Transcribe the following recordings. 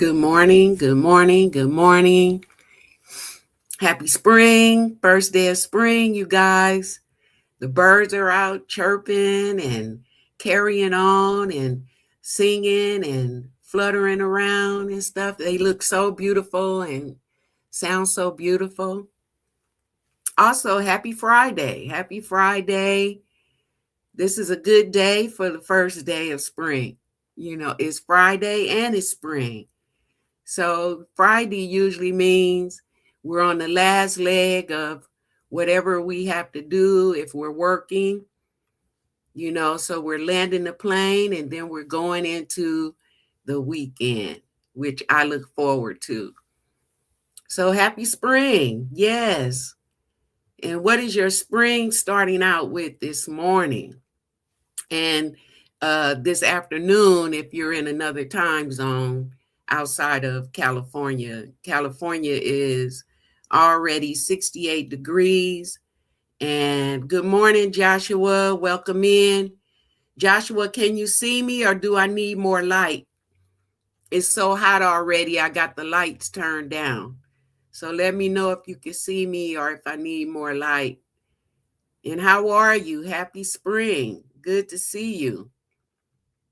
Good morning, good morning, good morning. Happy spring, first day of spring, you guys. The birds are out chirping and carrying on and singing and fluttering around and stuff. They look so beautiful and sound so beautiful. Also, happy Friday. Happy Friday. This is a good day for the first day of spring. It's Friday and it's spring. So Friday usually means we're on the last leg of whatever we have to do if we're working, so we're landing the plane and then we're going into the weekend, which I look forward to. So happy spring. Yes. And what is your spring starting out with this morning? And this afternoon, if you're in another time zone outside of California, California is already 68 degrees. And good morning, Joshua. Welcome in. Joshua, can you see me or do I need more light? It's so hot already. I got the lights turned down. So let me know if you can see me or if I need more light. And how are you? Happy spring. Good to see you.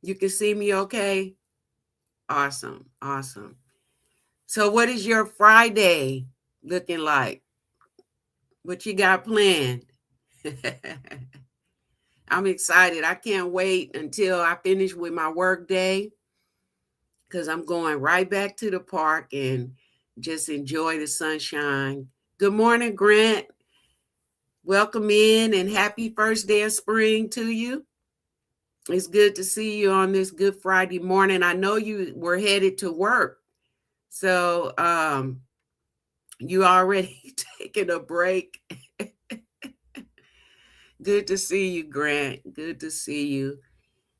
You can see me okay? Awesome. Awesome. So what is your Friday looking like? What you got planned? I'm excited. I can't wait until I finish with my work day because I'm going right back to the park and just enjoy the sunshine. Good morning, Grant. Welcome in and happy first day of spring to you. It's good to see you on this Good Friday morning. I know you were headed to work. So you already taking a break. Good to see you, Grant. Good to see you.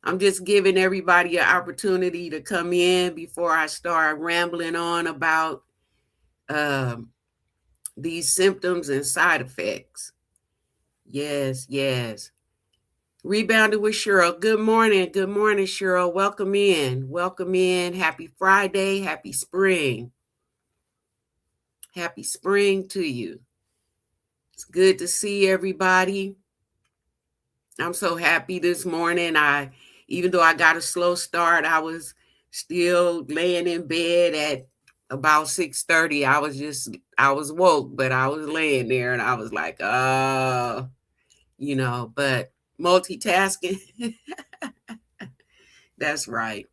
I'm just giving everybody an opportunity to come in before I start rambling on about these symptoms and side effects. Yes, yes. Rebounded with Cheryl. Good morning. Good morning, Cheryl. Welcome in. Welcome in. Happy Friday. Happy spring. Happy spring to you. It's good to see everybody. I'm so happy this morning. Even though I got a slow start, I was still laying in bed at about 6:30. I was woke, but I was laying there and I was like, but multitasking. That's right.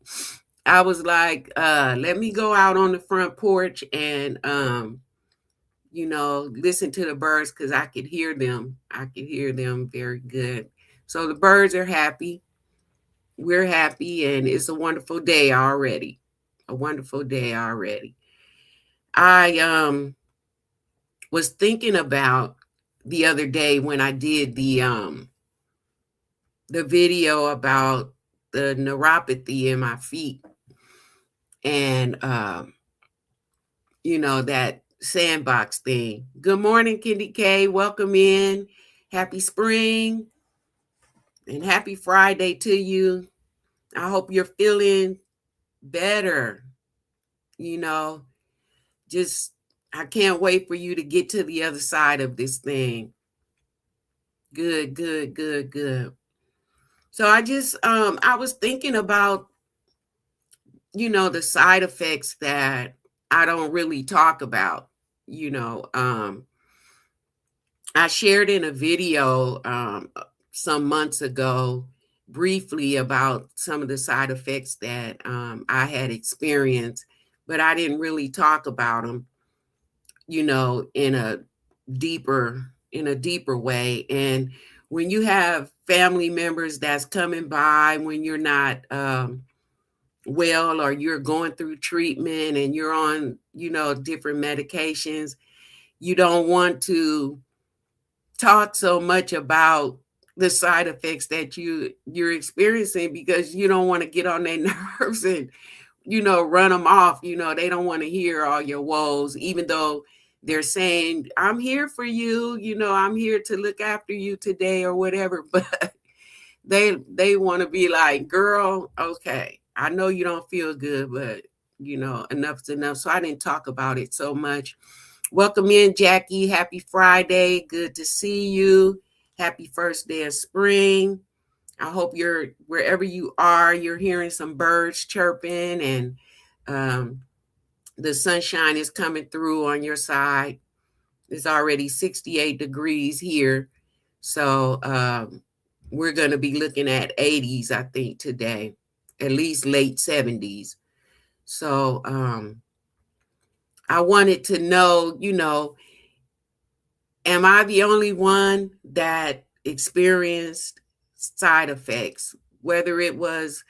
I was like, let me go out on the front porch and listen to the birds because I could hear them. I could hear them very good. So the birds are happy. We're happy, and it's a wonderful day already. A wonderful day already. I was thinking about the other day when I did the video about the neuropathy in my feet and that sandbox thing. Good morning, Kendi K. Welcome in. Happy spring and happy Friday to you. I hope you're feeling better. Just I can't wait for you to get to the other side of this thing. Good, good, good, good. So I was thinking about the side effects that I don't really talk about. I shared in a video some months ago briefly about some of the side effects that I had experienced, but I didn't really talk about them, in a deeper way. And when you have family members that's coming by when you're not well, or you're going through treatment and you're on, different medications, you don't want to talk so much about the side effects that you're experiencing because you don't want to get on their nerves and run them off. They don't want to hear all your woes, even though they're saying, I'm here for you, I'm here to look after you today or whatever. But they want to be like, girl, okay, I know you don't feel good, but enough's enough. So I didn't talk about it so much. Welcome in, Jackie. Happy Friday. Good to see you. Happy first day of spring. I hope you're wherever you are, you're hearing some birds chirping and the sunshine is coming through on your side. It's already 68 degrees here. So we're going to be looking at 80s, I think, today, at least late 70s. So I wanted to know, am I the only one that experienced side effects, whether it was,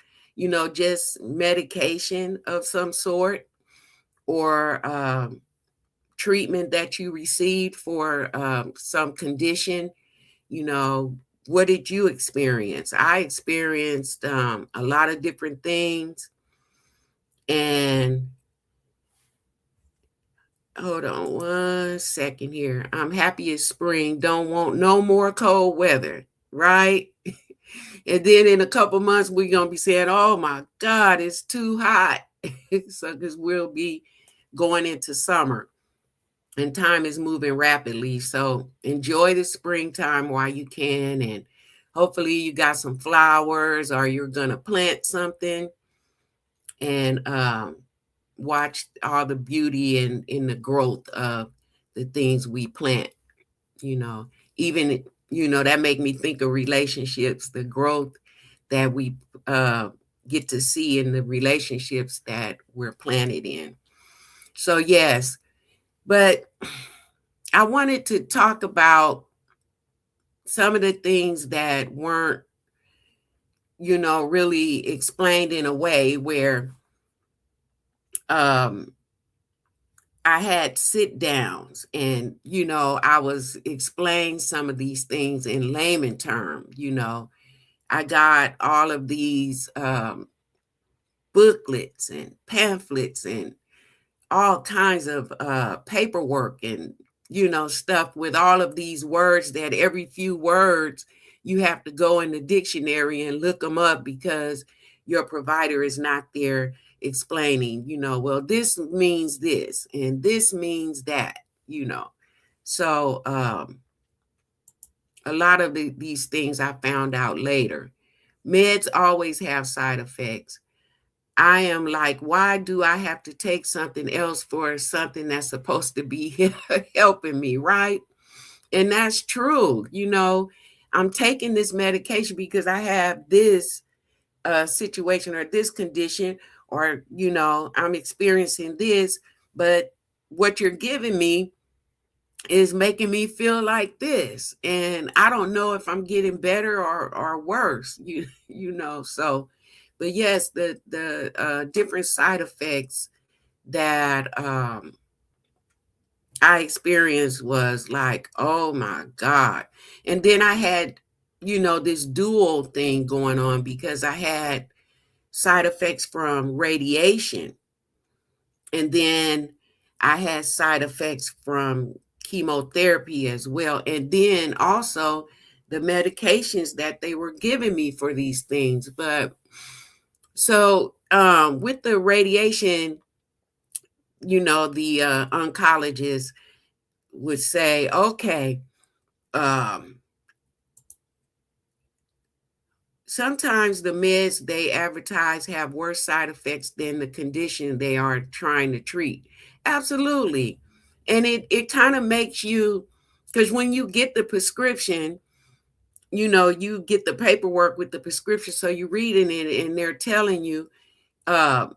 just medication of some sort or treatment that you received for some condition? What did you experience? I experienced a lot of different things. And hold on one second here. I'm happy it's spring. Don't want no more cold weather, right? And then in a couple months, we're going to be saying, oh my God, it's too hot. So, because we'll be going into summer and time is moving rapidly. So enjoy the springtime while you can. And hopefully you got some flowers or you're going to plant something and watch all the beauty and in the growth of the things we plant, even, that make me think of relationships, the growth that we get to see in the relationships that we're planted in. So yes, but I wanted to talk about some of the things that weren't, really explained in a way where I had sit downs and, I was explaining some of these things in layman term. I got all of these booklets and pamphlets and all kinds of paperwork and, stuff with all of these words that every few words you have to go in the dictionary and look them up because your provider is not there explaining, well, this means this and this means that, So a lot of these things I found out later. Meds always have side effects. I am like, why do I have to take something else for something that's supposed to be helping me, right? And that's true. I'm taking this medication because I have this situation or this condition, or, I'm experiencing this, but what you're giving me is making me feel like this. And I don't know if I'm getting better or worse, so. But yes, the different side effects that I experienced was like, oh my God. And then I had, this dual thing going on because I had side effects from radiation. And then I had side effects from chemotherapy as well. And then also the medications that they were giving me for these things. But so with the radiation, the oncologist would say, okay, sometimes the meds they advertise have worse side effects than the condition they are trying to treat. Absolutely. And it kind of makes you, because when you get the prescription, you get the paperwork with the prescription. So you're reading it and they're telling you about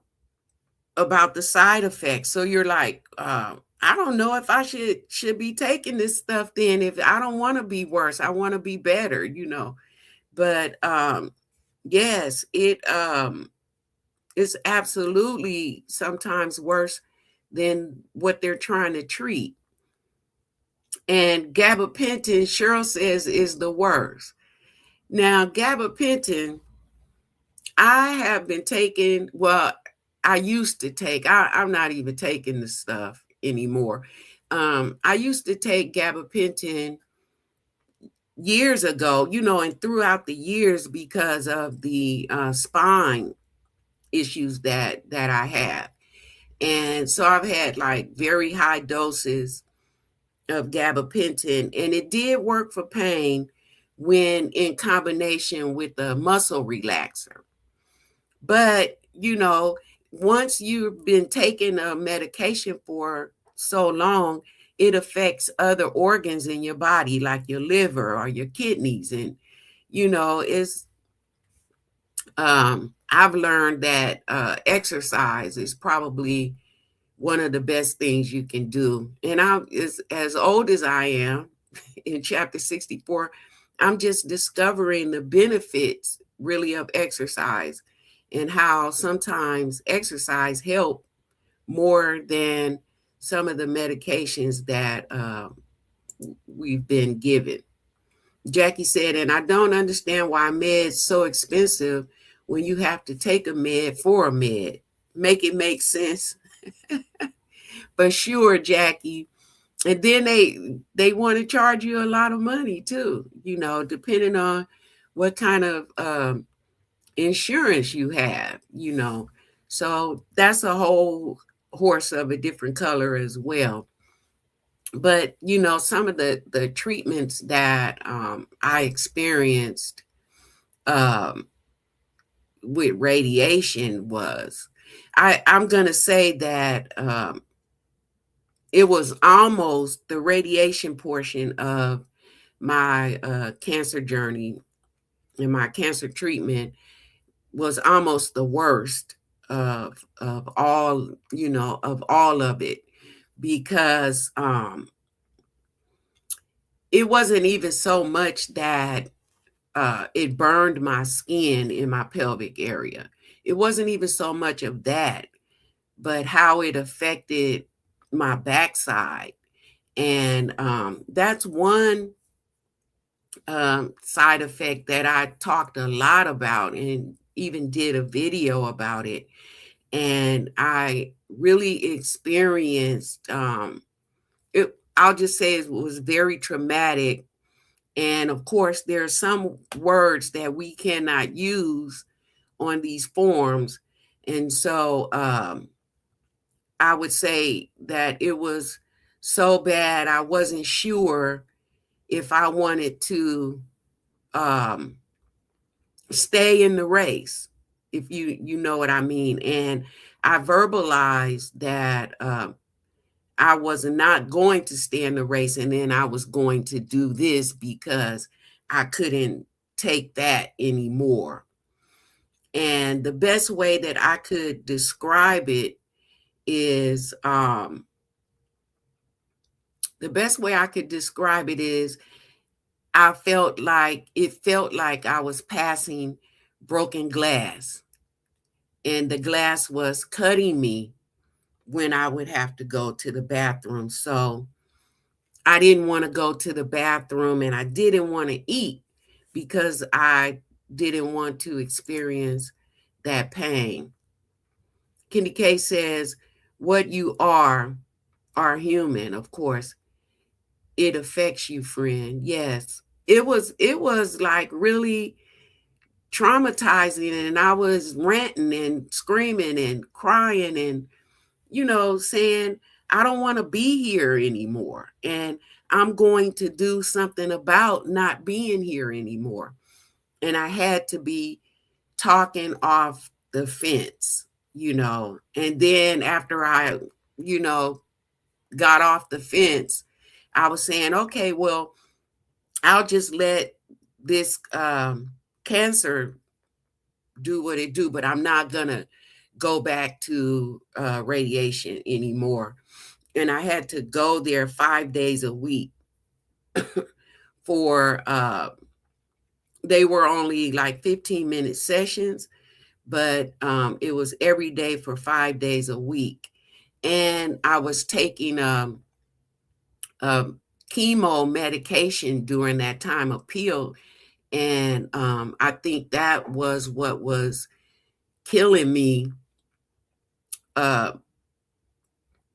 the side effects. So you're like, I don't know if I should be taking this stuff then. If I don't want to be worse, I want to be better, But yes, it is absolutely sometimes worse than what they're trying to treat. And gabapentin, Cheryl says, is the worst. Now, gabapentin, I have been taking, well, I used to take, I'm not even taking the stuff anymore. I used to take gabapentin years ago, and throughout the years because of the spine issues that I have. And so I've had like very high doses of gabapentin, and it did work for pain when in combination with a muscle relaxer. But, once you've been taking a medication for so long, it affects other organs in your body, like your liver or your kidneys. And, it's, I've learned that exercise is probably one of the best things you can do. And as old as I am, in chapter 64, I'm just discovering the benefits really of exercise and how sometimes exercise help more than some of the medications that we've been given. Jackie said, and I don't understand why meds so expensive when you have to take a med for a med. Make it make sense. But sure, Jackie. And then they want to charge you a lot of money too, depending on what kind of insurance you have. So that's a whole horse of a different color as well. But, some of the treatments that I experienced with radiation I'm going to say that it was almost the radiation portion of my cancer journey and my cancer treatment was almost the worst of all of it, because it wasn't even so much that it burned my skin in my pelvic area. It wasn't even so much of that, but how it affected my backside. And that's one side effect that I talked a lot about and even did a video about it. And I really experienced it. I'll just say it was very traumatic. And of course, there are some words that we cannot use on these forums. And so I would say that it was so bad, I wasn't sure if I wanted to stay in the race, if you know what I mean. And I verbalized that I was not going to stay in the race, and then I was going to do this because I couldn't take that anymore. And the best way that I could describe it is it felt like I was passing broken glass, and the glass was cutting me when I would have to go to the bathroom. So I didn't want to go to the bathroom, and I didn't want to eat because I didn't want to experience that pain. Kenny K says, what you are human, of course. It affects you, friend. Yes. It was like really traumatizing, and I was ranting and screaming and crying and saying, I don't want to be here anymore. And I'm going to do something about not being here anymore. And I had to be talking off the fence. And then after I, got off the fence, I was saying, okay, well, I'll just let this cancer do what it do, but I'm not going to go back to radiation anymore. And I had to go there 5 days a week for they were only like 15-minute sessions, but it was every day for 5 days a week. And I was taking chemo medication during that time, a pill. And I think that was what was killing me,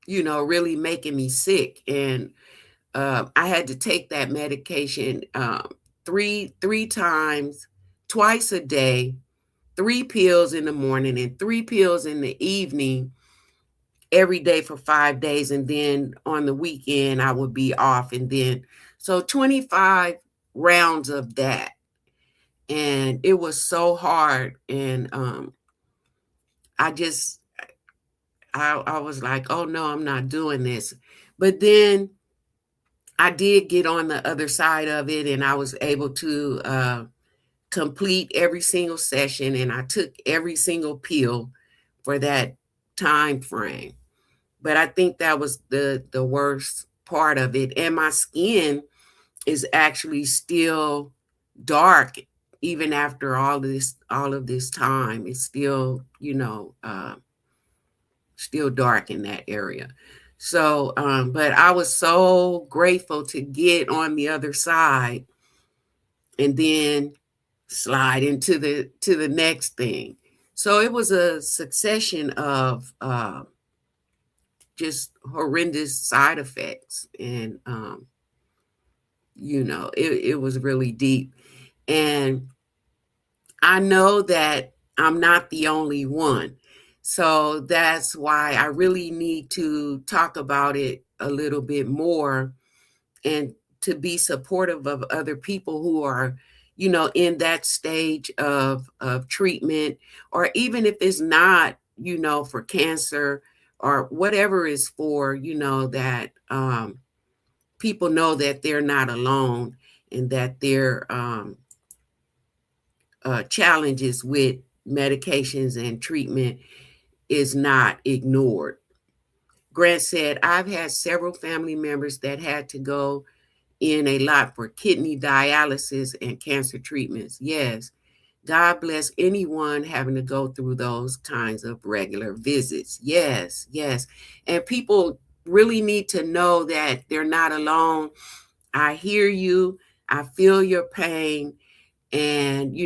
really making me sick. And I had to take that medication three times, twice a day, 3 pills in the morning and 3 pills in the evening every day for 5 days. And then on the weekend, I would be off. And then, so 25 rounds of that. And it was so hard. And I just, I was like, oh no, I'm not doing this. But then I did get on the other side of it, and I was able to complete every single session, and I took every single pill for that time frame. But I think that was the worst part of it. And my skin is actually still dark even after all of this time. It's still, still dark in that area. So, but I was so grateful to get on the other side and then slide into the next thing. So it was a succession of just horrendous side effects, and it was really deep. And I know that I'm not the only one. So that's why I really need to talk about it a little bit more, and to be supportive of other people who are, in that stage of treatment, or even if it's not, for cancer or whatever is for, that people know that they're not alone, and that their challenges with medications and treatment is not ignored. Grant said, I've had several family members that had to go in a lot for kidney dialysis and cancer treatments. Yes, God bless anyone having to go through those kinds of regular visits. Yes, yes. And people really need to know that they're not alone. I hear you. I feel your pain. And,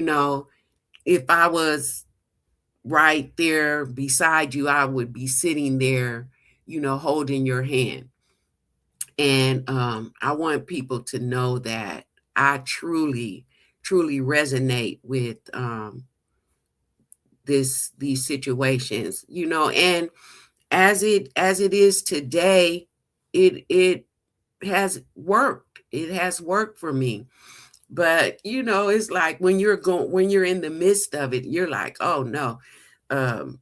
if I was right there beside you, I would be sitting there, holding your hand. And I want people to know that I truly, truly resonate with these situations, and as it is today, it has worked. It has worked for me. But it's like when you're in the midst of it, you're like, oh no, um,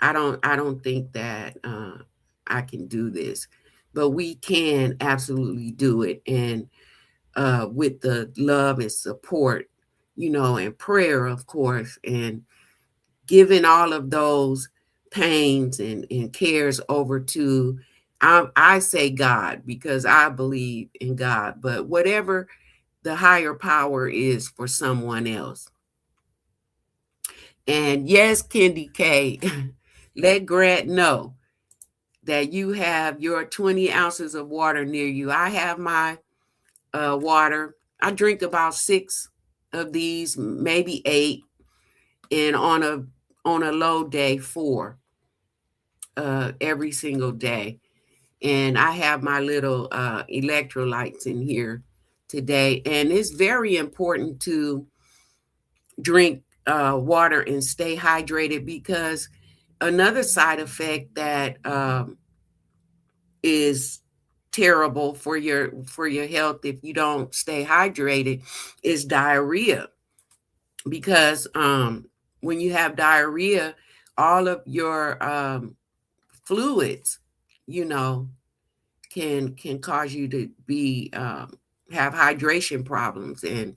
I don't think that I can do this. But we can absolutely do it, and with the love and support, and prayer, of course, and giving all of those pains and cares over to, I say God, because I believe in God, but whatever the higher power is for someone else. And yes, Kendi K, let Grant know that you have your 20 ounces of water near you. I have my water. I drink about 6 of these, maybe 8, and on a low day, 4 every single day. And I have my little electrolytes in here today. And it's very important to drink water and stay hydrated, because another side effect that is terrible for your health if you don't stay hydrated is diarrhea. Because when you have diarrhea, all of your fluids, you know, can cause you to be have hydration problems, and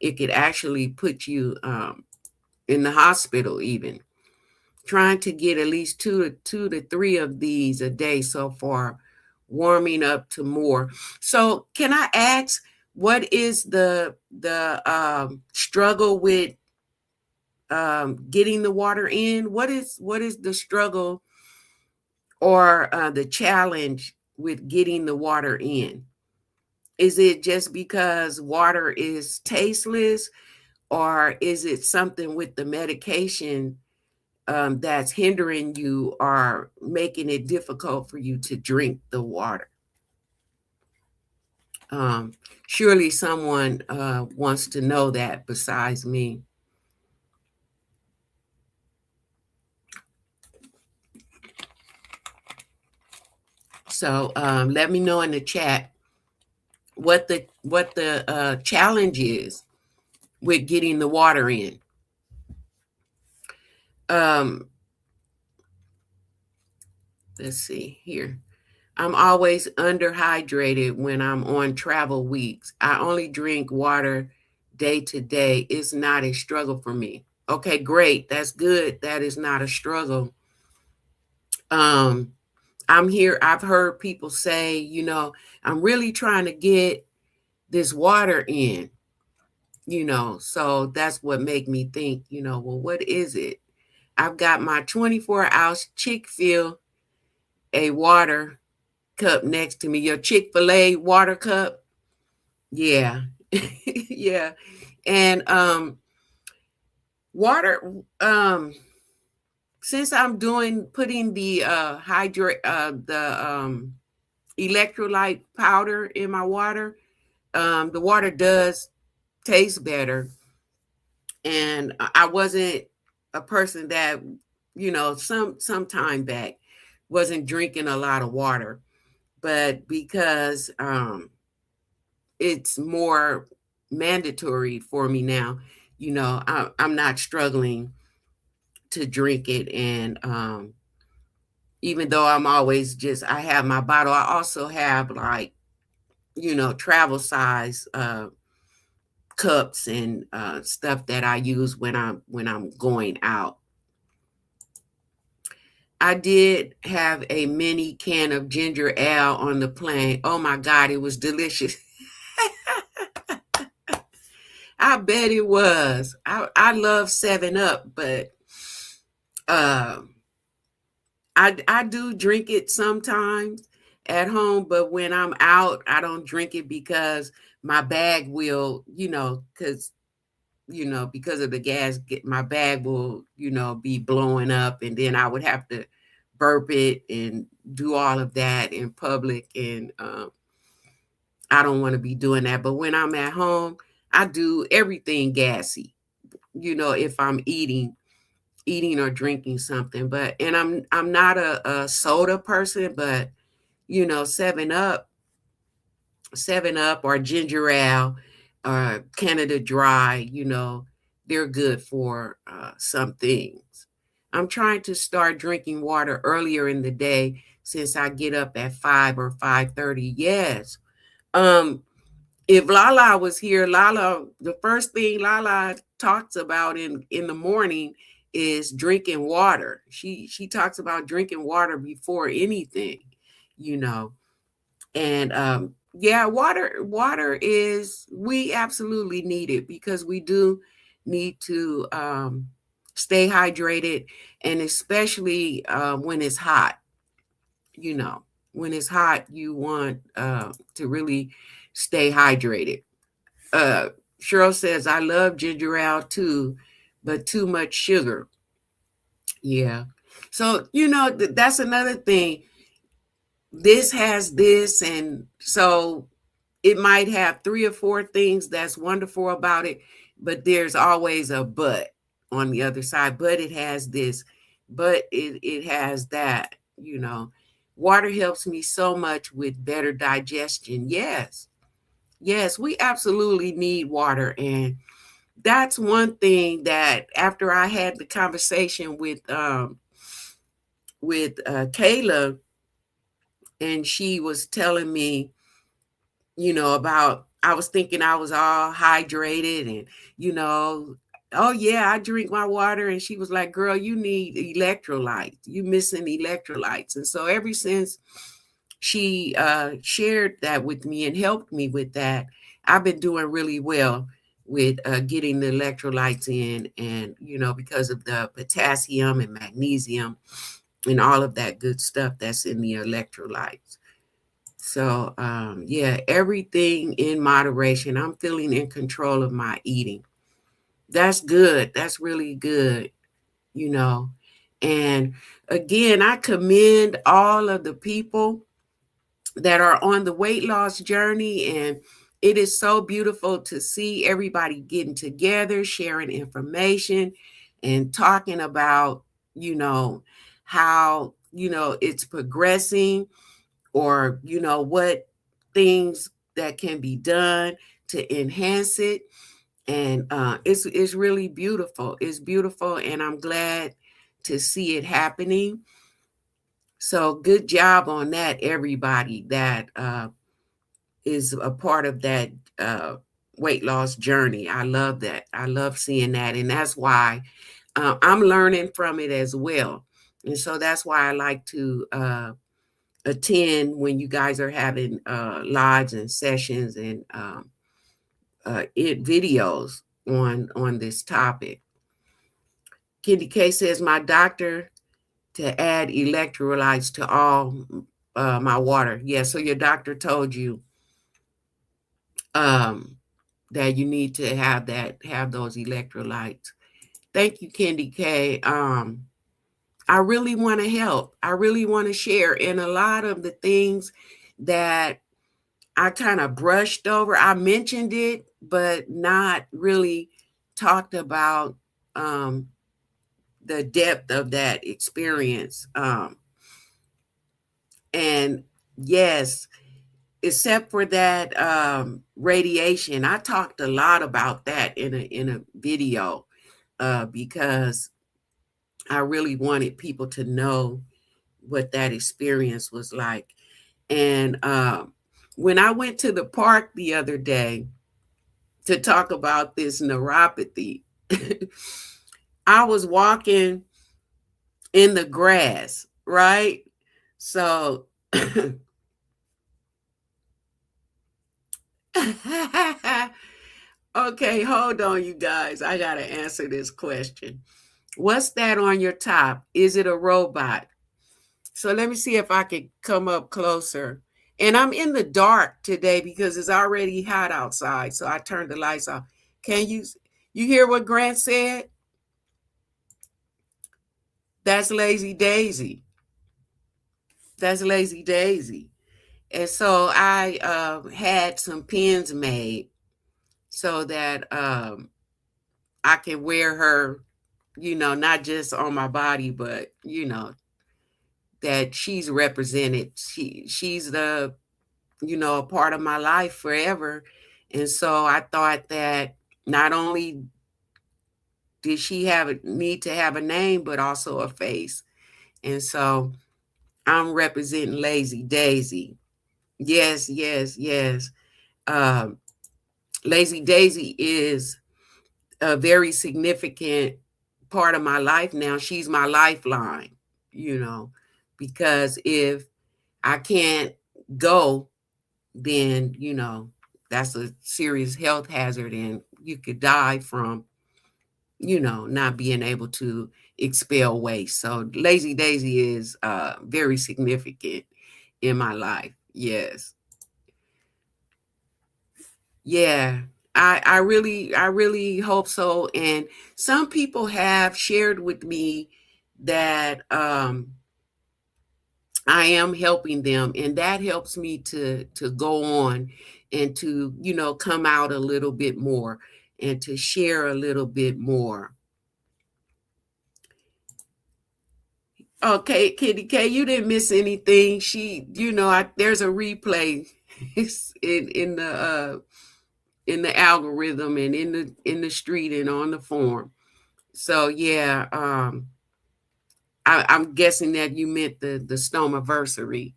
it could actually put you in the hospital even. Trying to get at least two to three of these a day so far, warming up to more. So can I ask, what is the struggle with getting the water in? What is the struggle or the challenge with getting the water in? Is it just because water is tasteless, or is it something with the medication that's hindering you or making it difficult for you to drink the water? Surely someone wants to know that besides me. So let me know in the chat what the challenge is with getting the water in. Let's see here. I'm always underhydrated when I'm on travel weeks. I only drink water day to day. It's not a struggle for me. Okay, great. That's good. That is not a struggle. I'm here. I've heard people say, I'm really trying to get this water in, so that's what make me think, well, what is it? I've got my 24-ounce Chick-fil-A water cup next to me. Your Chick-fil-A water cup. Yeah. Yeah. And water, since I'm putting the electrolyte powder in my water, the water does taste better. And I wasn't a person that, some time back wasn't drinking a lot of water, but because it's more mandatory for me now, I'm not struggling to drink it. And even though I'm always I have my bottle, I also have like, travel size cups and stuff that I use when I'm going out. I did have a mini can of ginger ale on the plane. Oh my God, it was delicious. I bet it was. I love 7-Up, but I do drink it sometimes at home, but when I'm out, I don't drink it because my bag will, because of the gas, my bag will, be blowing up, and then I would have to burp it and do all of that in public. And I don't want to be doing that. But when I'm at home, I do everything gassy, if I'm eating or drinking something. And I'm not a soda person, but 7-Up or ginger ale or Canada Dry, they're good for some things. I'm trying to start drinking water earlier in the day since I get up at 5 or 5:30. Yes. If Lala was here, the first thing Lala talks about in the morning is drinking water. She talks about drinking water before anything, you know. And yeah, water is, we absolutely need it because we do need to stay hydrated, and especially when it's hot. When it's hot, you want to really stay hydrated. uh Cheryl says, I love ginger ale too, but too much sugar. Yeah. So, that's another thing. This has this, and so it might have 3 or 4 things that's wonderful about it, but there's always a but on the other side. But it has this, but it has that. Water helps me so much with better digestion. Yes, we absolutely need water. And that's one thing that after I had the conversation with Kayla, and she was telling me, about, I was thinking I was all hydrated and, oh yeah, I drink my water. And she was like, girl, you need electrolytes. You missing electrolytes. And so ever since she shared that with me and helped me with that, I've been doing really well with getting the electrolytes in. And, because of the potassium and magnesium and all of that good stuff that's in the electrolytes. So, yeah, everything in moderation. I'm feeling in control of my eating. That's good. That's really good, you know. And again, I commend all of the people that are on the weight loss journey. And it is so beautiful to see everybody getting together, sharing information, and talking about, how, it's progressing. or, what things that can be done to enhance it. And it's really beautiful. It's beautiful, and I'm glad to see it happening. So good job on that, everybody that is a part of that weight loss journey. I love that. I love seeing that, and that's why I'm learning from it as well. And so that's why I like to attend when you guys are having lives and sessions and videos on this topic. Kitty K says my doctor to add electrolytes to all my water. Yeah, so your doctor told you that you need to have those electrolytes. Thank you, Candy K. I really want to help. I really want to share. And a lot of the things that I kind of brushed over, I mentioned it, but not really talked about the depth of that experience. And yes, except for that radiation, I talked a lot about that in a video because I really wanted people to know what that experience was like. And when I went to the park the other day to talk about this neuropathy, I was walking in the grass, right? So, okay, hold on, you guys. I got to answer this question. What's that on your top? Is it a robot? So let me see if I can come up closer. And I'm in the dark today because it's already hot outside. So I turned the lights off. Can you hear what Grant said? That's Lazy Daisy. That's Lazy Daisy. And so I had some pins made so that I can wear her, not just on my body, but, that she's represented. She's the, a part of my life forever. And so I thought that not only did she need to have a name, but also a face. And so I'm representing Lazy Daisy. Yes, yes, yes. Um, Lazy Daisy is a very significant part of my life now. She's my lifeline, because if I can't go, then, that's a serious health hazard and you could die from, not being able to expel waste. So Lazy Daisy is very significant in my life. Yes. Yeah. I really hope so. And some people have shared with me that I am helping them, and that helps me to go on and to, come out a little bit more and to share a little bit more. Okay, Kitty K, you didn't miss anything. She, there's a replay in the algorithm and in the street and on the form. So yeah, I'm guessing that you meant the Stomaversary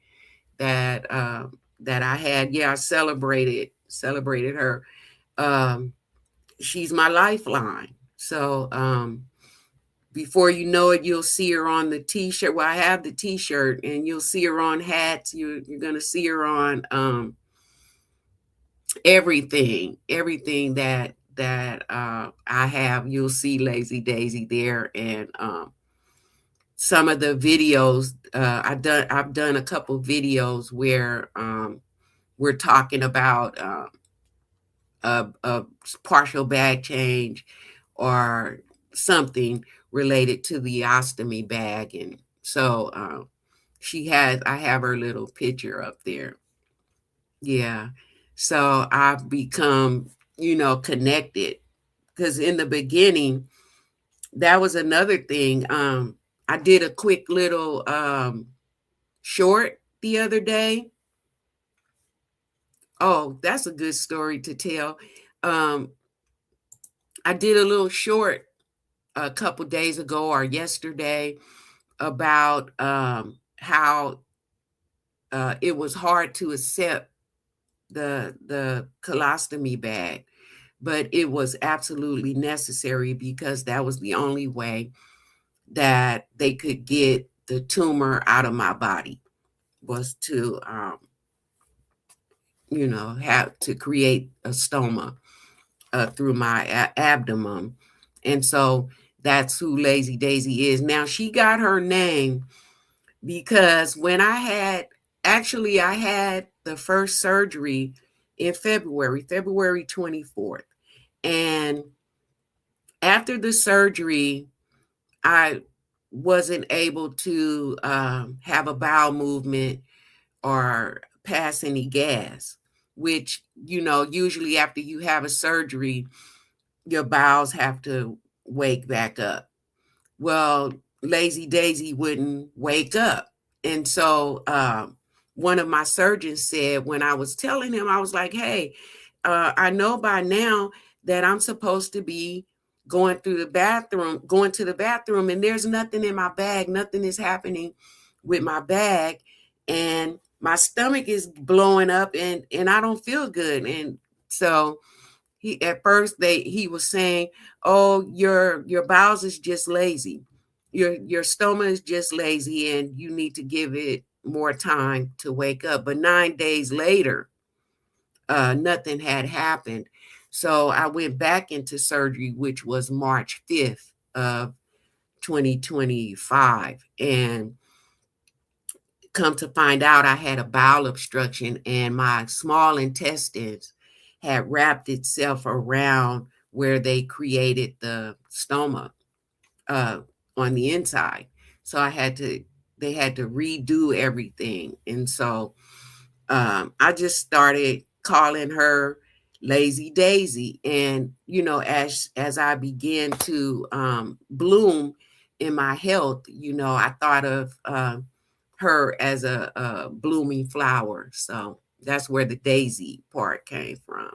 that I had. Yeah, I celebrated her. She's my lifeline. So before you know it, you'll see her on the t-shirt. Well, I have the t-shirt, and you'll see her on hats. You're gonna see her on everything that I have. You'll see Lazy Daisy there, and some of the videos I've done a couple videos where we're talking about a partial bag change or something related to the ostomy bag. And so I have her little picture up there. Yeah. So I've become, connected, because in the beginning, that was another thing. I did a quick little short the other day. Oh, that's a good story to tell. Um, I did a little short a couple days ago or yesterday about how it was hard to accept the colostomy bag, but it was absolutely necessary because that was the only way that they could get the tumor out of my body, was to have to create a stoma through my abdomen. And so that's who Lazy Daisy is. Now, she got her name because when I had the first surgery in February 24th. And after the surgery, I wasn't able to have a bowel movement or pass any gas, which, usually after you have a surgery, your bowels have to wake back up. Well, Lazy Daisy wouldn't wake up. And so one of my surgeons said, when I was telling him, I was like, hey, I know by now that I'm supposed to be going to the bathroom, and there's nothing in my bag. Nothing is happening with my bag. And my stomach is blowing up and I don't feel good. And so he was saying, oh, your bowels is just lazy. Your stomach is just lazy and you need to give it more time to wake up. But 9 days later, nothing had happened. So I went back into surgery, which was March 5th of 2025. And come to find out, I had a bowel obstruction and my small intestines had wrapped itself around where they created the stoma on the inside. So they had to redo everything. And so I just started calling her Lazy Daisy. And, as I began to bloom in my health, I thought of her as a blooming flower. So that's where the daisy part came from.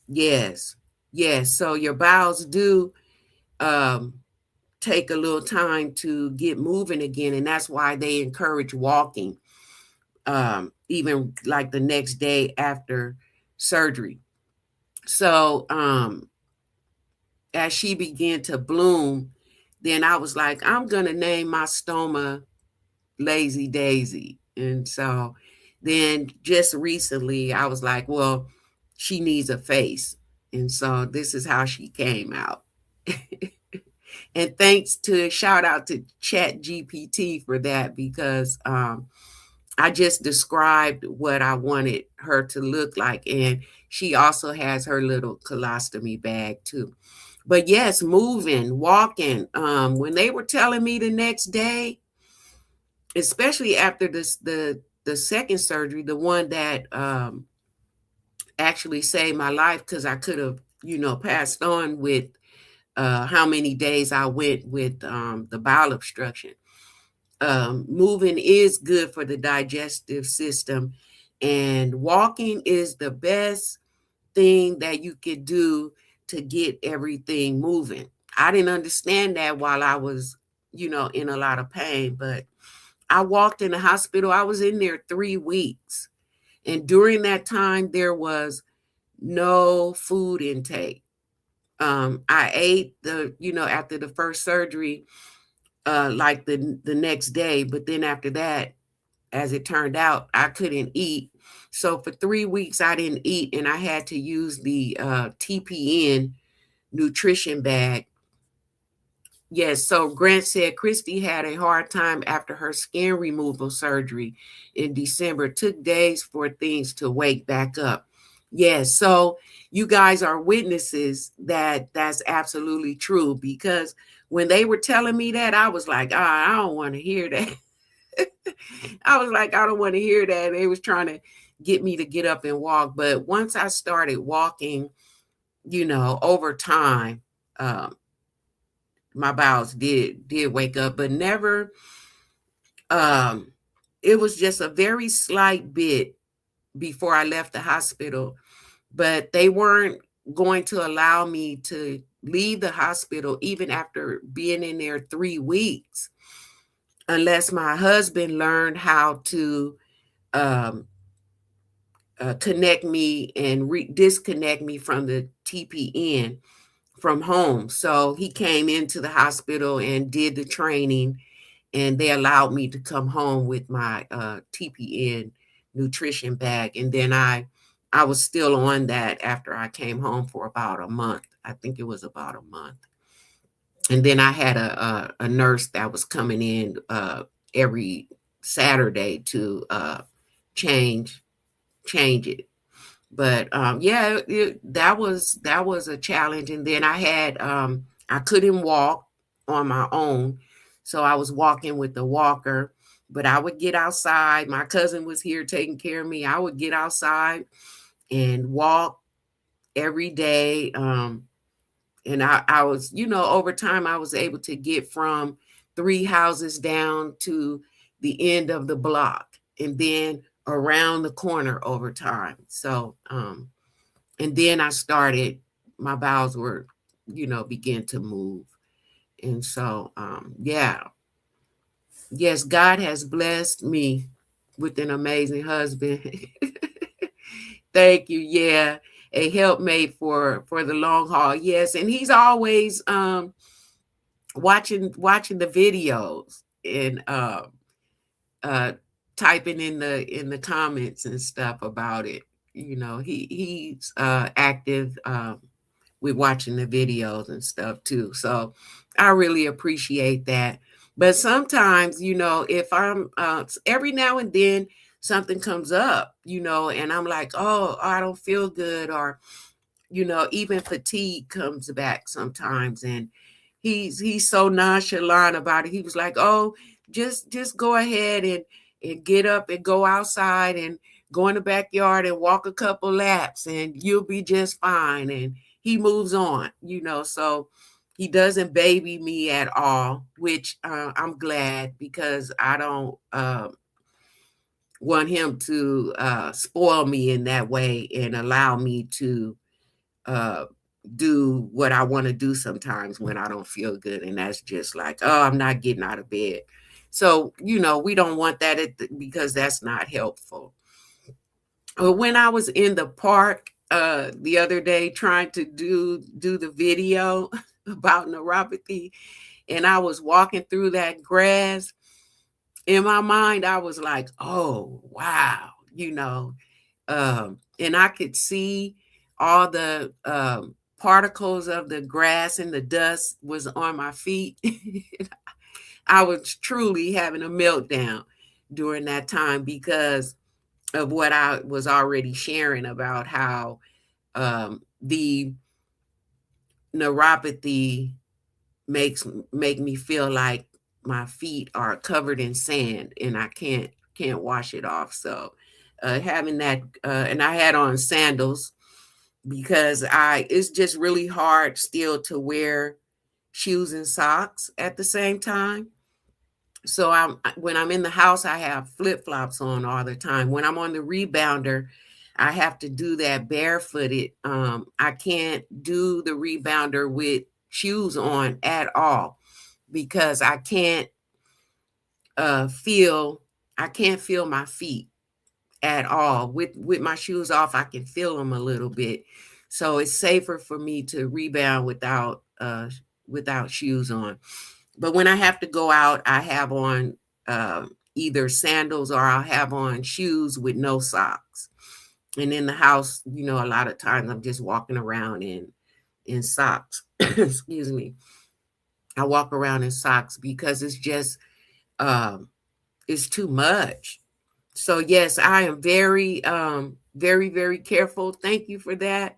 Yes. Yes. So your bowels do um, take a little time to get moving again. And that's why they encourage walking, even like the next day after surgery. So as she began to bloom, then I was like, I'm going to name my stoma Lazy Daisy. And so then just recently I was like, well, she needs a face. And so this is how she came out. And shout out to Chat GPT for that, because I just described what I wanted her to look like. And she also has her little colostomy bag too. But yes, moving, walking. When they were telling me the next day, especially after the second surgery, the one that actually saved my life, because I could have, passed on with how many days I went with the bowel obstruction. Moving is good for the digestive system, and walking is the best thing that you could do to get everything moving. I didn't understand that while I was, in a lot of pain, but I walked in the hospital. I was in there 3 weeks. And during that time, there was no food intake. I ate after the first surgery, like the next day. But then after that, as it turned out, I couldn't eat. So for 3 weeks, I didn't eat. And I had to use the TPN nutrition bag. Yes, so Grant said Christy had a hard time after her skin removal surgery in December. It took days for things to wake back up. Yes, so you guys are witnesses that that's absolutely true, because when they were telling me that, I was like, I don't want to hear that. I was like, I don't want to hear that. They was trying to get me to get up and walk. But once I started walking, over time, my bowels did wake up, but never it was just a very slight bit before I left the hospital, but they weren't going to allow me to leave the hospital even after being in there 3 weeks, unless my husband learned how to um, connect me and disconnect me from the TPN from home. So he came into the hospital and did the training, and they allowed me to come home with my TPN nutrition bag. And then I was still on that after I came home for about a month. I think it was about a month. And then I had a nurse that was coming in every Saturday to change it. But yeah, that was a challenge. And then I couldn't walk on my own, so I was walking with the walker. But I would get outside. My cousin was here taking care of me. I would get outside and walk every day. And I was, over time, I was able to get from 3 houses down to the end of the block, and then around the corner over time. So, and then my bowels were, begin to move. And so, yeah, yes, God has blessed me with an amazing husband. Thank you. Yeah. A helpmate for the long haul. Yes. And he's always, watching the videos and uh typing in the comments and stuff about it. He's active with watching the videos and stuff too. So I really appreciate that. But sometimes, if I'm every now and then something comes up, and I'm like, oh, I don't feel good, or even fatigue comes back sometimes. And he's so nonchalant about it. He was like, oh, just go ahead and get up and go outside and go in the backyard and walk a couple laps and you'll be just fine. And he moves on, so he doesn't baby me at all, which I'm glad, because I don't want him to spoil me in that way and allow me to uh, do what I want to do sometimes when I don't feel good. And that's just like, oh, I'm not getting out of bed. So, we don't want that because that's not helpful. When I was in the park the other day trying to do the video about neuropathy, and I was walking through that grass, in my mind, I was like, oh, wow, and I could see all the particles of the grass and the dust was on my feet. I was truly having a meltdown during that time because of what I was already sharing about how the neuropathy make me feel like my feet are covered in sand and I can't wash it off. So having that and I had on sandals because it's just really hard still to wear shoes and socks at the same time. So when I'm in the house, I have flip-flops on all the time. When I'm on the rebounder, I have to do that barefooted. I can't do the rebounder with shoes on at all because feel I can't feel my feet at all. With my shoes off, I can feel them a little bit. So it's safer for me to rebound without shoes on. But when I have to go out, I have on either sandals or I'll have on shoes with no socks. And in the house, a lot of times I'm just walking around in socks. Excuse me. I walk around in socks because it's just it's too much. So yes, I am very very, very careful. Thank you for that.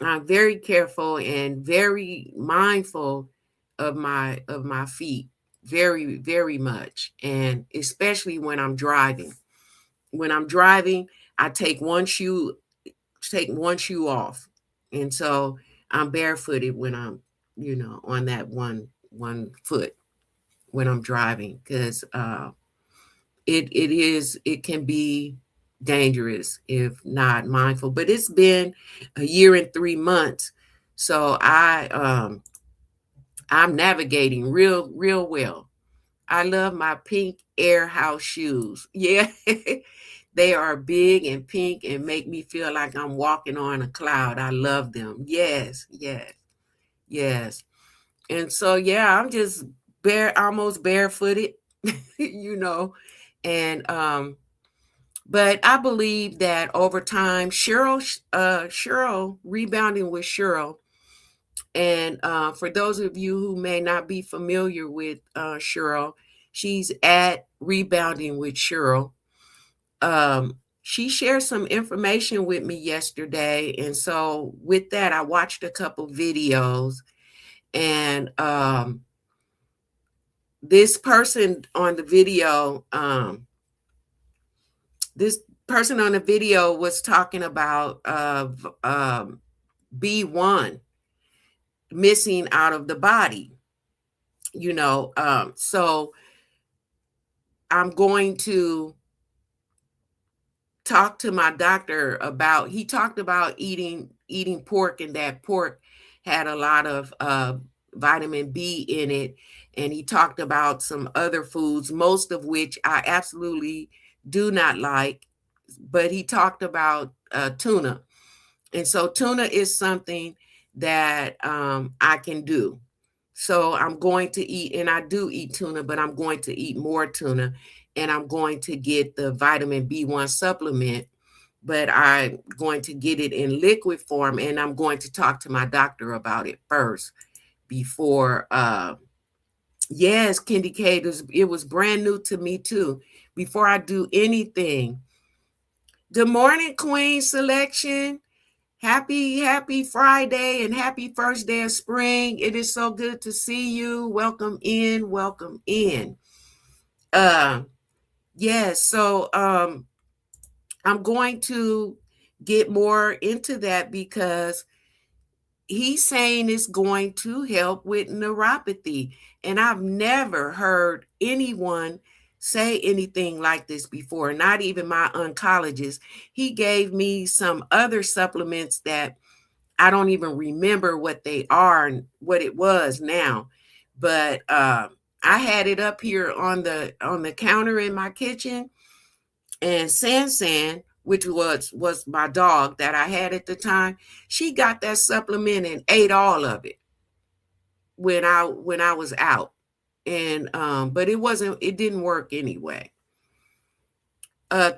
I'm very careful and very mindful of my feet, very, very much. And especially when I'm driving. When I'm driving, I take one shoe off. And so I'm barefooted when I'm, on that one foot when I'm driving. Because it can be dangerous if not mindful. But it's been a year and 3 months, so I'm navigating real well. I love my pink Air House shoes. Yeah. They are big and pink and make me feel like I'm walking on a cloud. I love them. Yes, yes, yes. And so yeah, I'm just almost barefooted, you know. And but I believe that over time, Cheryl, rebounding with Cheryl, and for those of you who may not be familiar with Cheryl, she's at Rebounding with Cheryl. She shared some information with me yesterday, and so with that, I watched a couple videos, and this person on the video, was talking about B1 missing out of the body, so I'm going to talk to my doctor about. He talked about eating pork, and that pork had a lot of vitamin B in it, and he talked about some other foods, most of which I absolutely do not like, but he talked about tuna. And so tuna is something that I can do. So I'm going to eat, and I do eat tuna, but I'm going to eat more tuna, and I'm going to get the vitamin B1 supplement, but I'm going to get it in liquid form, and I'm going to talk to my doctor about it first before. Yes, Candy K, it was brand new to me too. Before I do anything. Good morning, Queen Selection. Happy Friday and happy first day of spring. It is so good to see you. Welcome in, welcome in. Yes, so I'm going to get more into that because he's saying it's going to help with neuropathy. And I've never heard anyone say anything like this before, not even my oncologist. He gave me some other supplements that I don't even remember what they are and what it was now. But I had it up here on the counter in my kitchen, and San, which was my dog that I had at the time, she got that supplement and ate all of it when I was out. And but it didn't work anyway.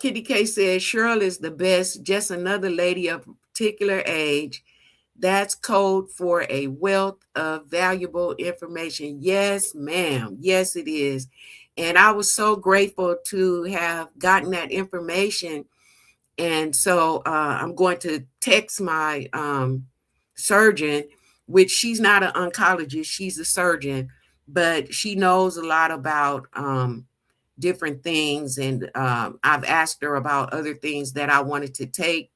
Kitty K says Cheryl is the best, just another lady of particular age. That's code for a wealth of valuable information. Yes, ma'am. Yes, it is. And I was so grateful to have gotten that information. And so I'm going to text my surgeon, which she's not an oncologist, she's a surgeon, but she knows a lot about different things. And I've asked her about other things that I wanted to take,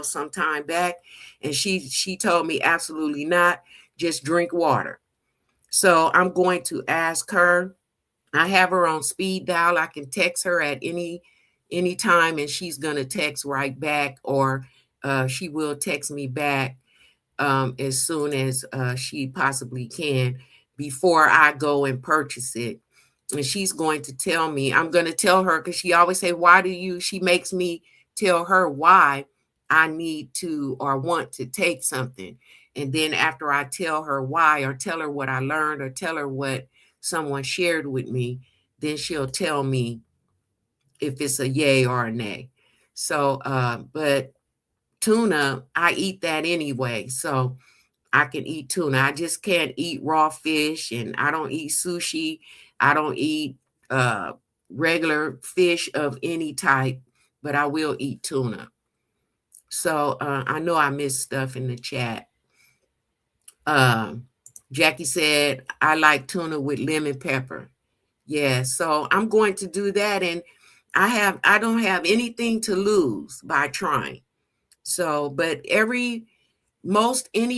some time back. And she told me absolutely not, just drink water. So I'm going to ask her. I have her on speed dial. I can text her at any time, and she's going to text right back, or she will text me back as soon as she possibly can before I go and purchase it. And she's going to tell me. I'm going to tell her, because she always say, she makes me tell her why I need to or want to take something. And then after I tell her why, or tell her what I learned, or tell her what someone shared with me, then she'll tell me if it's a yay or a nay. So, but tuna, I eat that anyway. So I can eat tuna. I just can't eat raw fish, and I don't eat sushi. I don't eat regular fish of any type, but I will eat tuna. So I know I missed stuff in the chat. Jackie said, I like tuna with lemon pepper. Yeah, so I'm going to do that. And I don't have anything to lose by trying. So, but any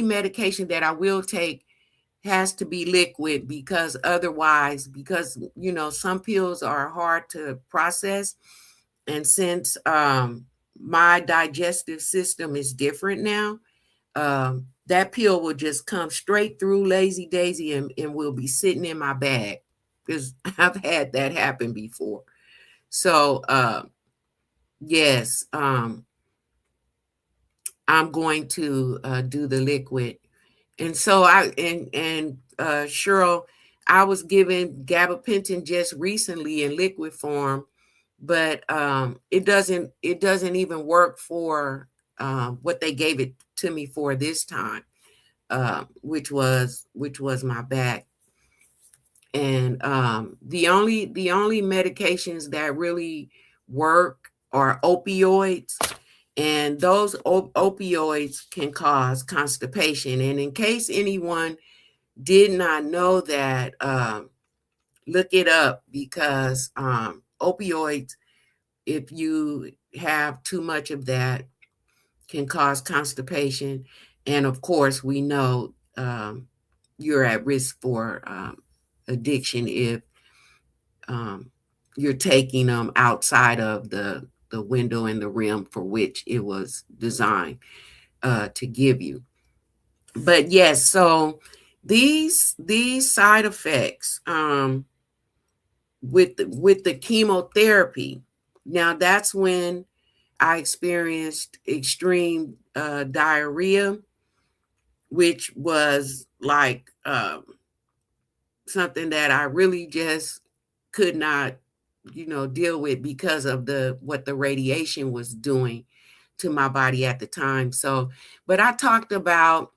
medication that I will take has to be liquid, because otherwise, because some pills are hard to process, and since my digestive system is different now, that pill will just come straight through lazy daisy and will be sitting in my bag, because I've had that happen before. So yes, I'm going to do the liquid. And so Cheryl, I was given gabapentin just recently in liquid form, but it doesn't even work for what they gave it to me for this time, which was my back. And the only medications that really work are opioids, and those opioids can cause constipation. And in case anyone did not know that, look it up, because opioids, if you have too much of that, can cause constipation. And of course, we know you're at risk for addiction if you're taking them outside of the window and the rim for which it was designed to give you. But yes, so these side effects with the chemotherapy, now that's when I experienced extreme diarrhea, which was like something that I really just could not, deal with, because of what the radiation was doing to my body at the time. So, but I talked about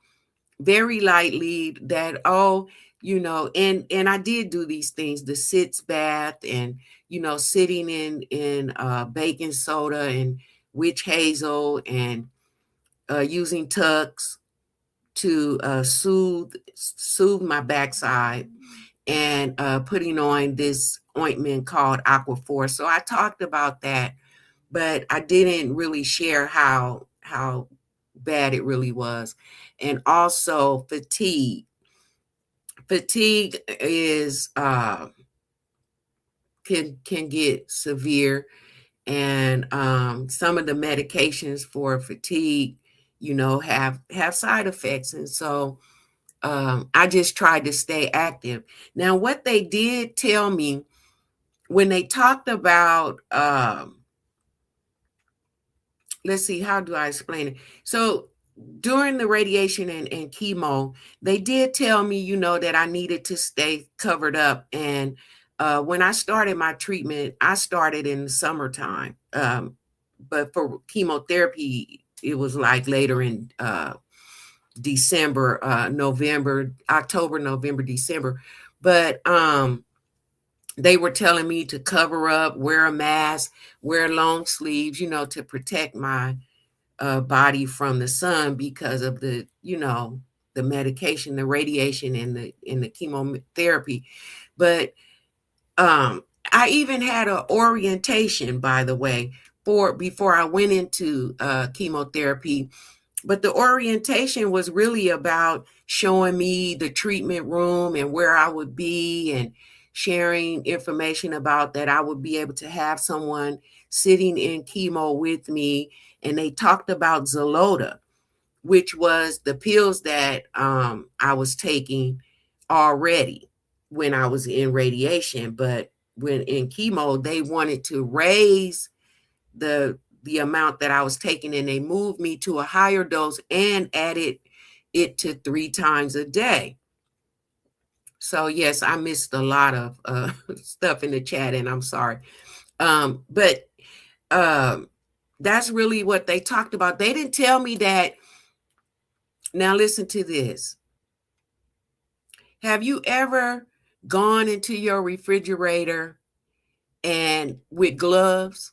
very lightly that, and I did do these things, the sitz bath, and sitting in baking soda and witch hazel, and using tucks to soothe my backside, and putting on this ointment called Aquaphor. So I talked about that, but I didn't really share how bad it really was. And also fatigue. Fatigue is can get severe, and some of the medications for fatigue, have side effects. And so I just tried to stay active. Now, what they did tell me when they talked about, let's see, how do I explain it? So during the radiation and chemo, they did tell me, that I needed to stay covered up. And when I started my treatment, I started in the summertime. But for chemotherapy, it was like later in December, November, October, November, December. But they were telling me to cover up, wear a mask, wear long sleeves, to protect my body from the sun, because of the medication, the radiation, and the chemotherapy. But I even had an orientation, by the way, before I went into chemotherapy. But the orientation was really about showing me the treatment room and where I would be, and sharing information about that I would be able to have someone sitting in chemo with me. And they talked about Zolota, which was the pills that I was taking already when I was in radiation. But when in chemo, they wanted to raise the amount that I was taking, and they moved me to a higher dose and added it to 3 times a day. So yes, I missed a lot of stuff in the chat, and I'm sorry. But that's really what they talked about. They didn't tell me that. Now listen to this. Have you ever gone into your refrigerator and with gloves?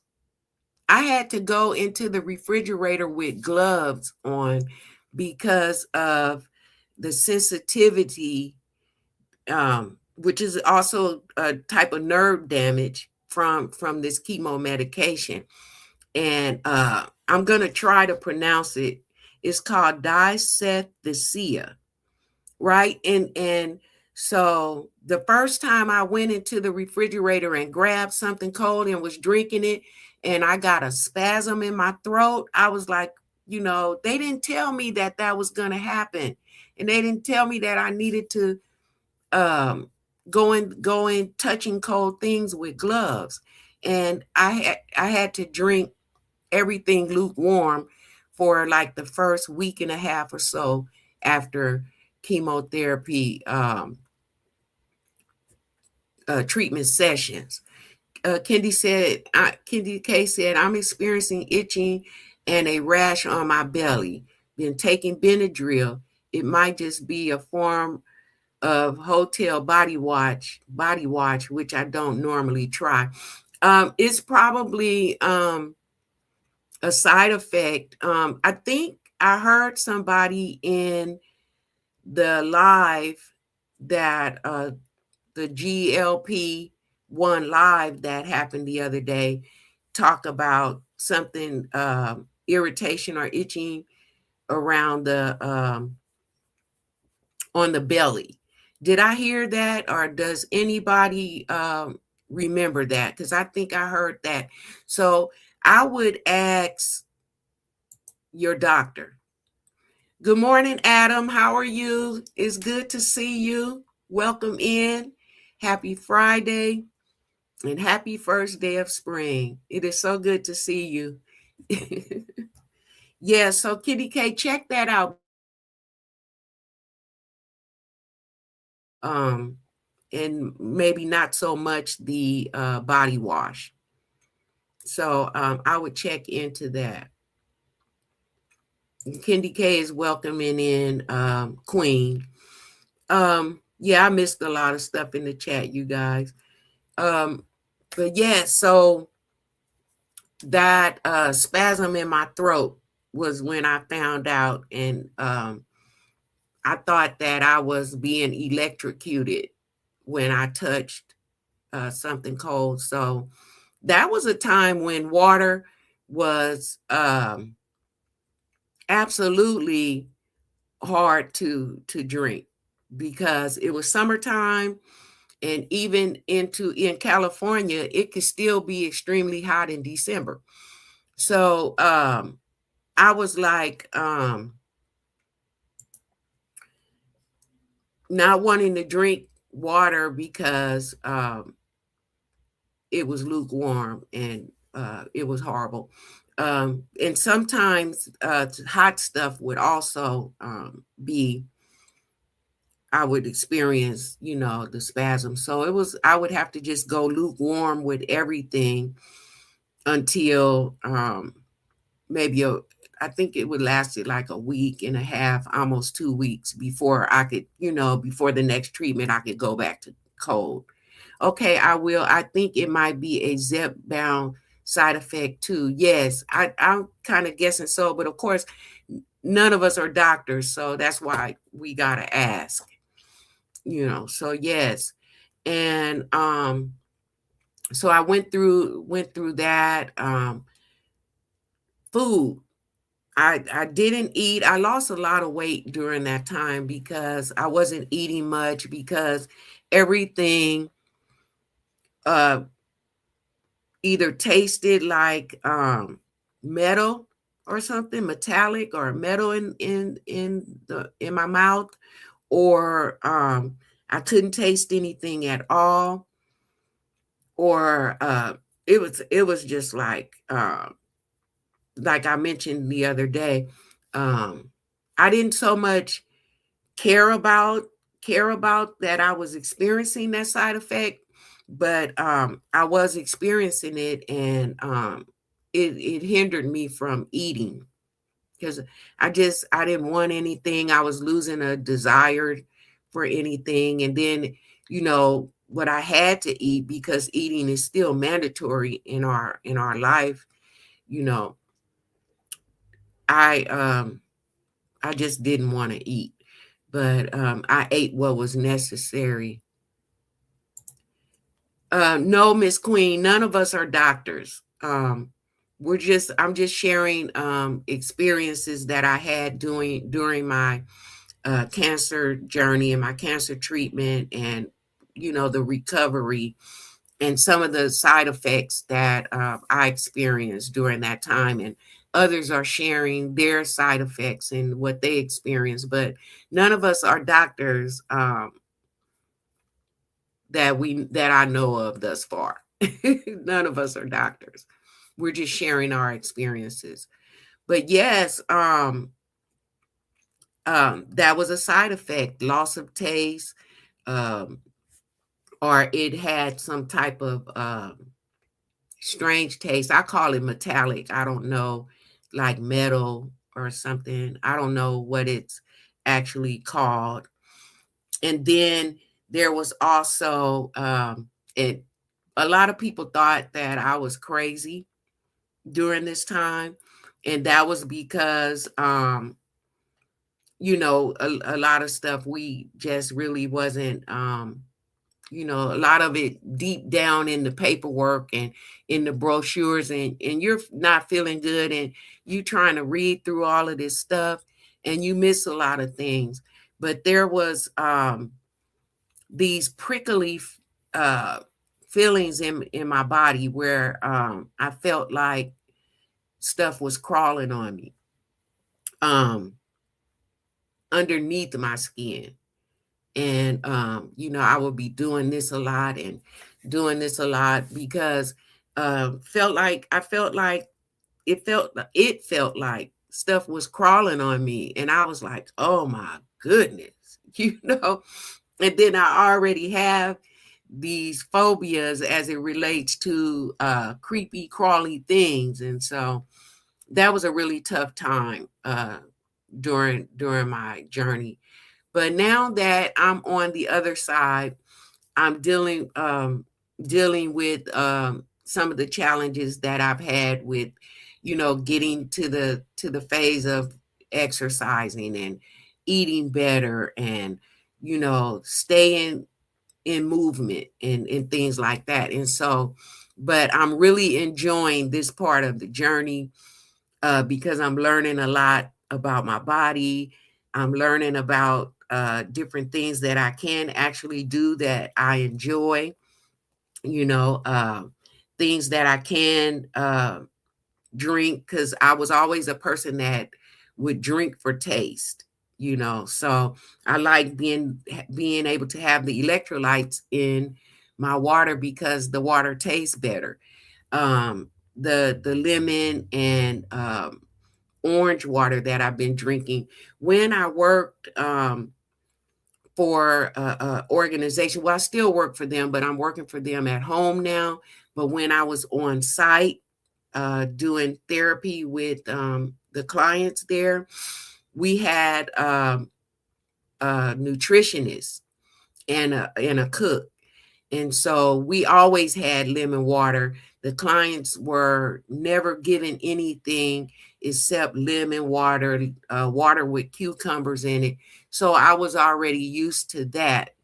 I had to go into the refrigerator with gloves on, because of the sensitivity, which is also a type of nerve damage from this chemo medication. And I'm going to try to pronounce it. It's called disethicea. right? And so the first time I went into the refrigerator and grabbed something cold and was drinking it, and I got a spasm in my throat, I was like, they didn't tell me that that was going to happen, and they didn't tell me that I needed to um, go in touching cold things with gloves, and I had to drink everything lukewarm for like the first week and a half or so after chemotherapy treatment sessions. Kendi K said, I'm experiencing itching and a rash on my belly. Been taking Benadryl. It might just be a form of hotel body wash, which I don't normally try. It's probably a side effect. I think I heard somebody in the live that the GLP-1 live that happened the other day talk about something irritation or itching around the on the belly. Did I hear that, or does anybody remember that? Because I think I heard that. So I would ask your doctor. Good morning, Adam. How are you? It's good to see you. Welcome in. Happy Friday and happy first day of spring. It is so good to see you. Yeah, so Kitty K, check that out. And maybe not so much the body wash. So I would check into that. Kendi K is welcoming in Queen. Yeah, I missed a lot of stuff in the chat, you guys. But yeah, so that spasm in my throat was when I found out, and I thought that I was being electrocuted when I touched something cold. So that was a time when water was absolutely hard to drink because it was summertime, and even in California it could still be extremely hot in December. So I was like not wanting to drink water because it was lukewarm, and it was horrible. And sometimes hot stuff would also be, I would experience, the spasm. So I would have to just go lukewarm with everything until maybe I think it would last like a week and a half, almost 2 weeks before I could, before the next treatment, I could go back to cold. Okay, I will. I think it might be a Zepbound side effect too. Yes, I'm kind of guessing so, but of course, none of us are doctors, so that's why we gotta ask. So yes, and so I went through that. Food. I didn't eat. I lost a lot of weight during that time because I wasn't eating much, because everything uh either tasted like metal or something metallic, or metal in my mouth, or I couldn't taste anything at all, or it was just like I mentioned the other day, I didn't so much care about that I was experiencing that side effect, but I was experiencing it, and it hindered me from eating because I didn't want anything. I was losing a desire for anything, and then what I had to eat, because eating is still mandatory in our life. You know, I just didn't want to eat, but I ate what was necessary. No, Miss Queen, none of us are doctors. I'm just sharing experiences that I had during my cancer journey and my cancer treatment and, the recovery and some of the side effects that I experienced during that time. And others are sharing their side effects and what they experienced, but none of us are doctors that I know of thus far. None of us are doctors. We're just sharing our experiences. But yes, that was a side effect, loss of taste, um, or it had some type of strange taste. I call it metallic. I don't know, like metal or something. I don't know what it's actually called. And then there was also it. A lot of people thought that I was crazy during this time, and that was because a lot of stuff we just really wasn't a lot of it deep down in the paperwork and in the brochures, and you're not feeling good, and you trying to read through all of this stuff, and you miss a lot of things. But there was these prickly uh feelings in my body where I felt like stuff was crawling on me um underneath my skin. And I would be doing this a lot and doing this a lot because I felt like it felt like stuff was crawling on me, and I was like, oh my goodness. you know and then I already have these phobias as it relates to creepy crawly things, and so that was a really tough time during my journey. But now that I'm on the other side, I'm dealing with some of the challenges that I've had with, getting to the phase of exercising and eating better and, staying in movement and things like that. And so, but I'm really enjoying this part of the journey because I'm learning a lot about my body. I'm learning about different things that I can actually do that I enjoy, you know, uh, things that I can drink, because I was always a person that would drink for taste, So I like being able to have the electrolytes in my water because the water tastes better. The lemon and orange water that I've been drinking. When I worked for a organization, well, I still work for them, but I'm working for them at home now. But when I was on site doing therapy with the clients there, we had a nutritionist and a cook. And so we always had lemon water. The clients were never given anything except lemon water, water with cucumbers in it. So I was already used to that.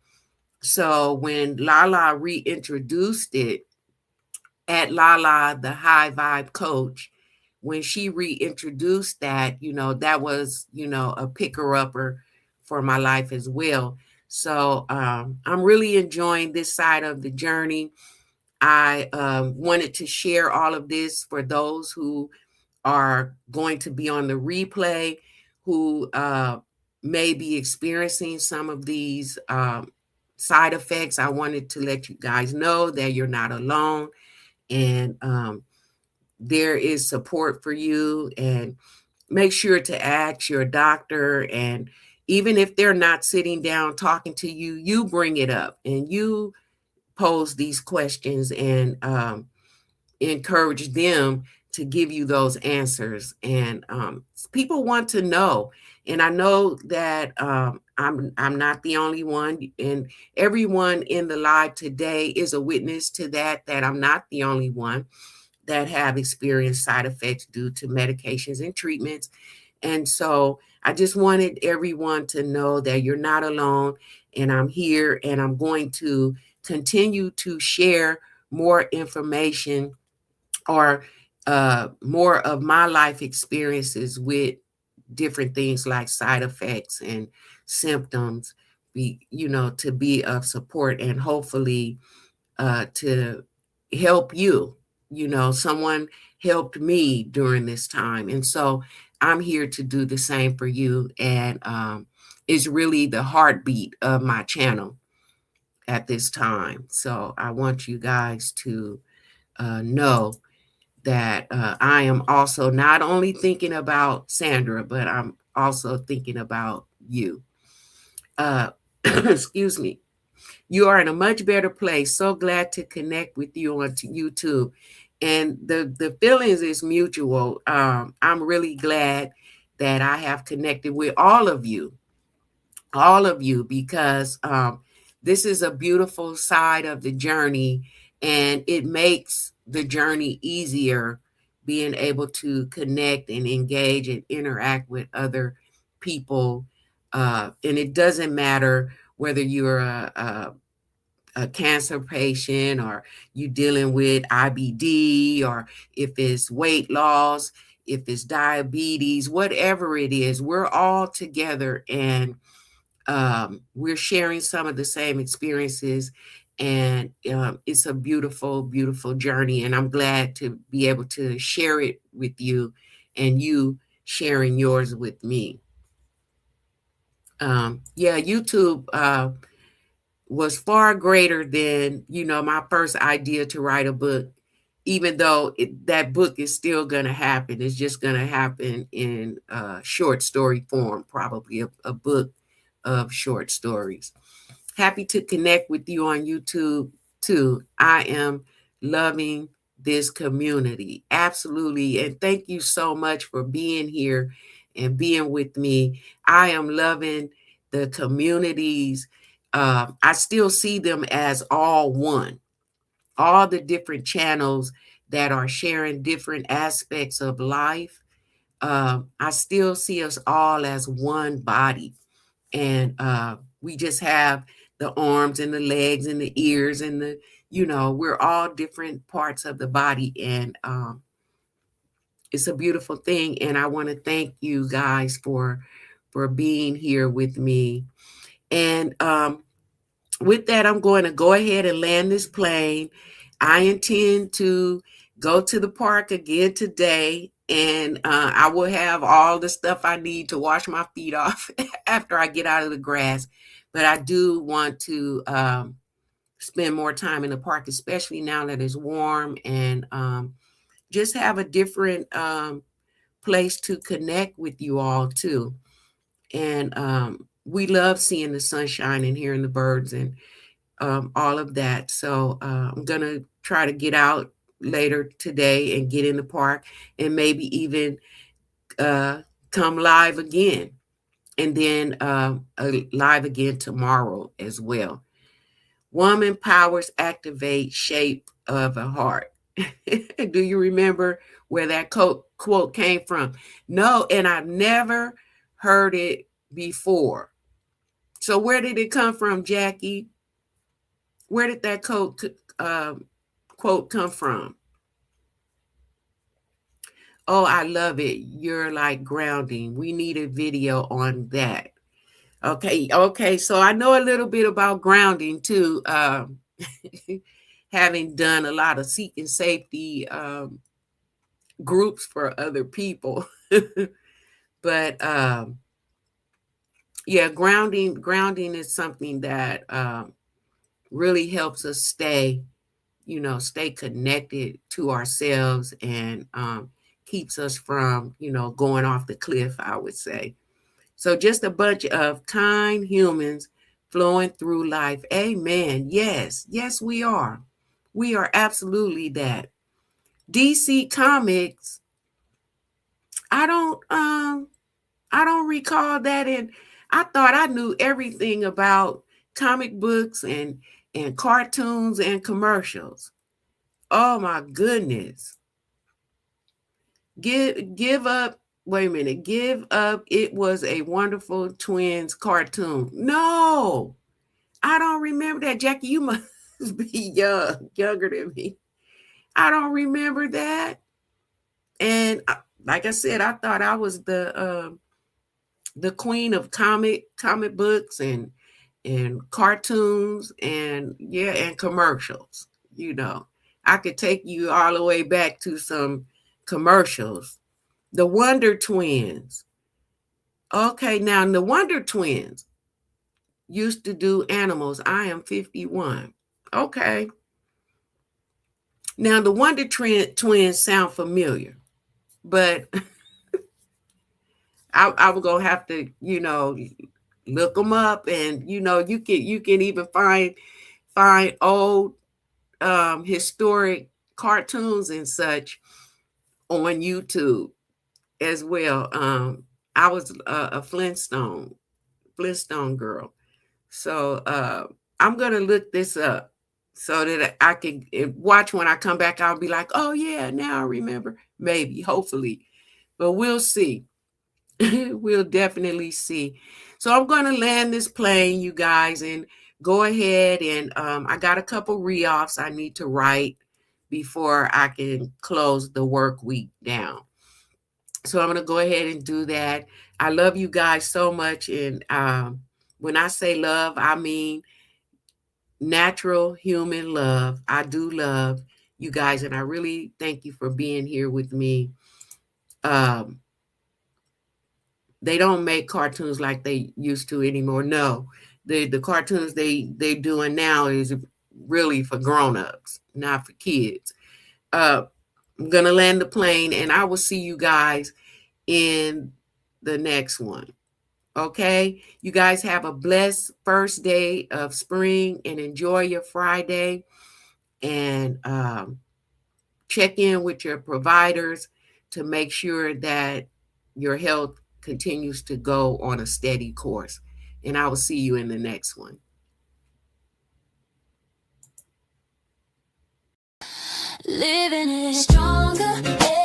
So when Lala reintroduced it at Lala, the high vibe coach, when she reintroduced that, that was, a picker upper for my life as well. So I'm really enjoying this side of the journey. I wanted to share all of this for those who are going to be on the replay, who may be experiencing some of these side effects. I wanted to let you guys know that you're not alone, and there is support for you. And make sure to ask your doctor, and even if they're not sitting down talking to you, you bring it up and you pose these questions and encourage them to give you those answers. And people want to know, and I know that I'm not the only one, and everyone in the live today is a witness to that I'm not the only one that have experienced side effects due to medications and treatments. And so I just wanted everyone to know that you're not alone, and I'm here, and I'm going to continue to share more information or more of my life experiences with different things like side effects and symptoms, to be of support and hopefully to help you. Someone helped me during this time. And so I'm here to do the same for you. And it's really the heartbeat of my channel at this time. So I want you guys to know that I am also not only thinking about Sandra, but I'm also thinking about you. Excuse me. You are in a much better place. So glad to connect with you on YouTube. And the feelings is mutual. I'm really glad that I have connected with all of you, because this is a beautiful side of the journey, and it makes the journey easier being able to connect and engage and interact with other people. And it doesn't matter whether you're a cancer patient, or you dealing with IBD, or if it's weight loss, if it's diabetes, whatever it is, we're all together, and we're sharing some of the same experiences, and it's a beautiful, beautiful journey. And I'm glad to be able to share it with you, and you sharing yours with me. Yeah, YouTube was far greater than, my first idea to write a book, even though that book is still going to happen. It's just going to happen in short story form, probably a book of short stories. Happy to connect with you on YouTube too. I am loving this community. Absolutely. And thank you so much for being here and being with me. I am loving the communities. I still see them as all one, all the different channels that are sharing different aspects of life. I still see us all as one body. And we just have the arms and the legs and the ears and we're all different parts of the body. And it's a beautiful thing. And I want to thank you guys for being here with me. And with that, I'm going to go ahead and land this plane. I intend to go to the park again today, and I will have all the stuff I need to wash my feet off after I get out of the grass. But I do want to spend more time in the park, especially now that it's warm, and just have a different place to connect with you all too. And we love seeing the sunshine and hearing the birds and all of that. So I'm going to try to get out later today and get in the park, and maybe even come live again, and then live again tomorrow as well. Woman powers activate shape of a heart. Do you remember where that quote came from? No, and I've never heard it before. So where did it come from, Jackie? Where did that quote come from? Oh, I love it. You're like grounding. We need a video on that. Okay. So I know a little bit about grounding too. Having done a lot of seeking safety groups for other people. But yeah, grounding is something that really helps us stay connected to ourselves, and keeps us from, going off the cliff, I would say. So just a bunch of kind humans flowing through life. Amen. Yes, we are. We are absolutely that. DC Comics, I don't recall that. And I thought I knew everything about comic books and cartoons and commercials. Oh my goodness. Give up. Wait a minute. Give up. It was a Wonderful Twins cartoon. No, I don't remember that. Jackie, you must be younger than me. I don't remember that. And like I said, I thought I was the the queen of comic books and cartoons and and commercials. I could take you all the way back to some commercials. The Wonder Twins. Okay, now the Wonder Twins used to do animals. I am 51. Okay. Now the Wonder Twins sound familiar, but I was gonna have to, look them up, and you can even find old historic cartoons and such on YouTube as well. I was a Flintstone girl, so I'm gonna look this up so that I can watch when I come back. I'll be like, oh yeah, now I remember. Maybe, hopefully, but we'll see. We'll definitely see. So I'm going to land this plane, you guys, and go ahead, and I got a couple re-offs I need to write before I can close the work week down. So I'm going to go ahead and do that. I love you guys so much, and when I say love, I mean natural human love. I do love you guys, and I really thank you for being here with me. They don't make cartoons like they used to anymore. No, the cartoons they're doing now is really for grown-ups, not for kids. I'm going to land the plane, and I will see you guys in the next one. Okay? You guys have a blessed first day of spring, and enjoy your Friday. And check in with your providers to make sure that your health continues to go on a steady course. And I will see you in the next one. Living it stronger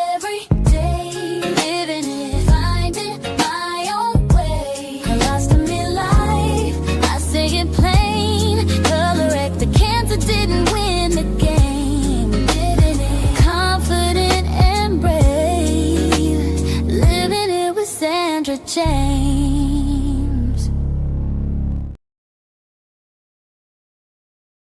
every day, living it, finding my own way. I lost a midlife, I say it plain. Colorectal cancer didn't win the game. Living it confident and brave, living it with Sandra Jane.